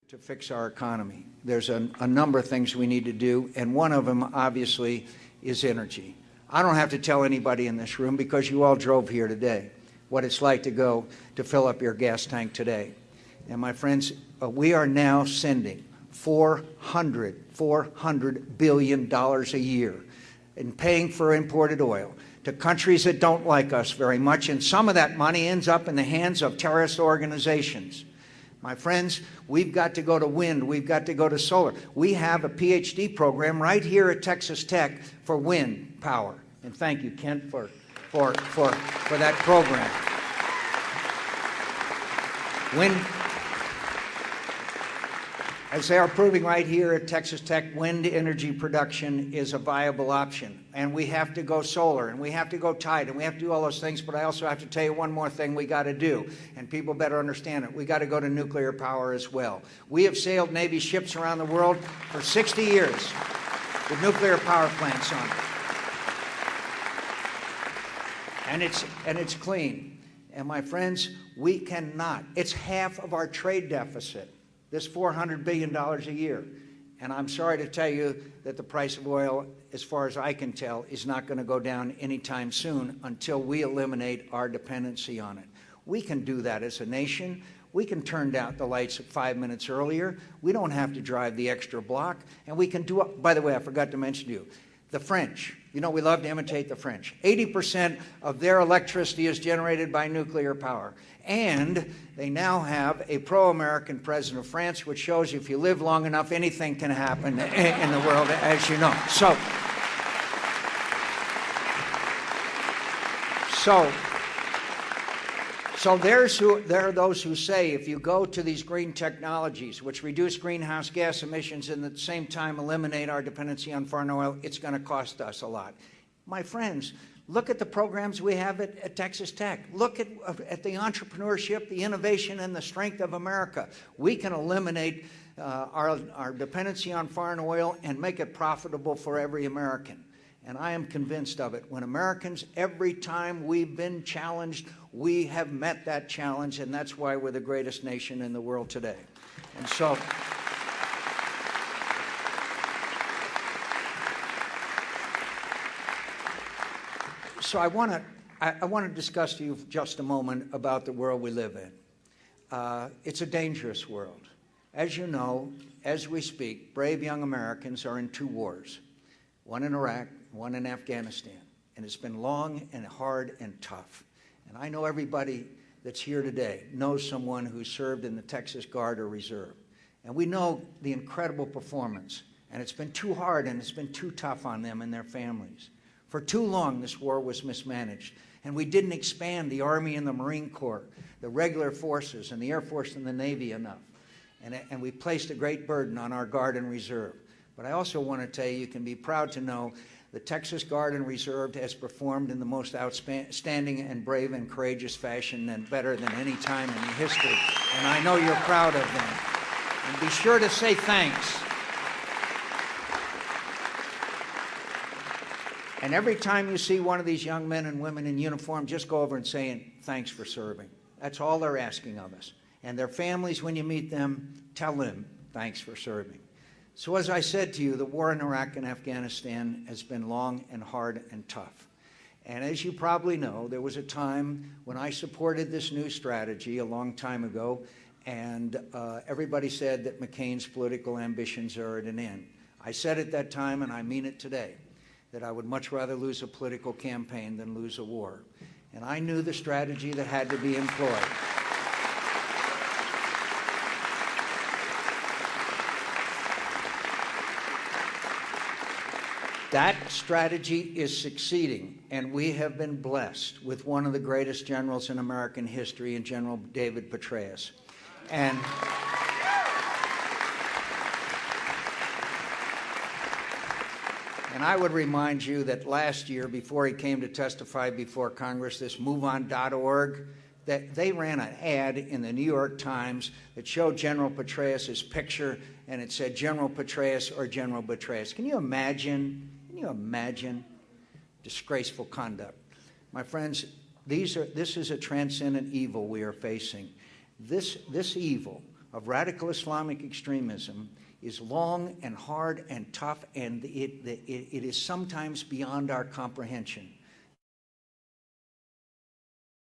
to fix our economy. There's a number of things we need to do, and one of them, obviously, is energy. I don't have to tell anybody in this room, because you all drove here today, what it's like to go to fill up your gas tank today. And my friends, we are now sending $400 billion a year in paying for imported oil to countries that don't like us very much, and some of that money ends up in the hands of terrorist organizations. My friends, we've got to go to wind. We've got to go to solar. We have a PhD program right here at Texas Tech for wind power. And thank you, Kent, for that program. Wind, as they are proving right here at Texas Tech, wind energy production is a viable option. And we have to go solar, and we have to go tide, and we have to do all those things. But I also have to tell you one more thing we got to do, and people better understand it. We got to go to nuclear power as well. We have sailed Navy ships around the world for 60 years with nuclear power plants on it. And it's clean. And my friends, we cannot. It's half of our trade deficit. This $400 billion a year. And I'm sorry to tell you that the price of oil, as far as I can tell, is not going to go down anytime soon until we eliminate our dependency on it. We can do that as a nation. We can turn down the lights 5 minutes earlier. We don't have to drive the extra block. And we can do it. By the way, I forgot to mention to you, the French. You know, we love to imitate the French. 80% of their electricity is generated by nuclear power. And they now have a pro-American president of France, which shows you if you live long enough, anything can happen in the world, as you know. So there are those who say if you go to these green technologies, which reduce greenhouse gas emissions and at the same time eliminate our dependency on foreign oil, it's going to cost us a lot. My friends, look at the programs we have at Texas Tech. Look at the entrepreneurship, the innovation, and the strength of America. We can eliminate our dependency on foreign oil and make it profitable for every American. And I am convinced of it. When Americans, every time we've been challenged, we have met that challenge, and that's why we're the greatest nation in the world today. And so I want to discuss to you just a moment about the world we live in. It's a dangerous world. As you know, as we speak, brave young Americans are in 2 wars, one in Iraq, one in Afghanistan. And it's been long and hard and tough. And I know everybody that's here today knows someone who served in the Texas Guard or Reserve. And we know the incredible performance. And it's been too hard and it's been too tough on them and their families. For too long, this war was mismanaged. And we didn't expand the Army and the Marine Corps, the regular forces and the Air Force and the Navy enough. And we placed a great burden on our Guard and Reserve. But I also want to tell you, you can be proud to know the Texas Guard and Reserve has performed in the most outstanding and brave and courageous fashion, and better than any time in history. And I know you're proud of them. And be sure to say thanks. And every time you see one of these young men and women in uniform, just go over and say, thanks for serving. That's all they're asking of us. And their families, when you meet them, tell them, thanks for serving. So as I said to you, the war in Iraq and Afghanistan has been long and hard and tough. And as you probably know, there was a time when I supported this new strategy a long time ago, and everybody said that McCain's political ambitions are at an end. I said at that time, and I mean it today, that I would much rather lose a political campaign than lose a war. And I knew the strategy that had to be employed. That strategy is succeeding, and we have been blessed with one of the greatest generals in American history, in General David Petraeus. And I would remind you that last year, before he came to testify before Congress, this MoveOn.org, that they ran an ad in the New York Times that showed General Petraeus' picture, and it said General Petraeus or General Petraeus. Can you imagine? Can you imagine disgraceful conduct? My friends, this is a transcendent evil we are facing. This evil of radical Islamic extremism is long and hard and tough, and it is sometimes beyond our comprehension.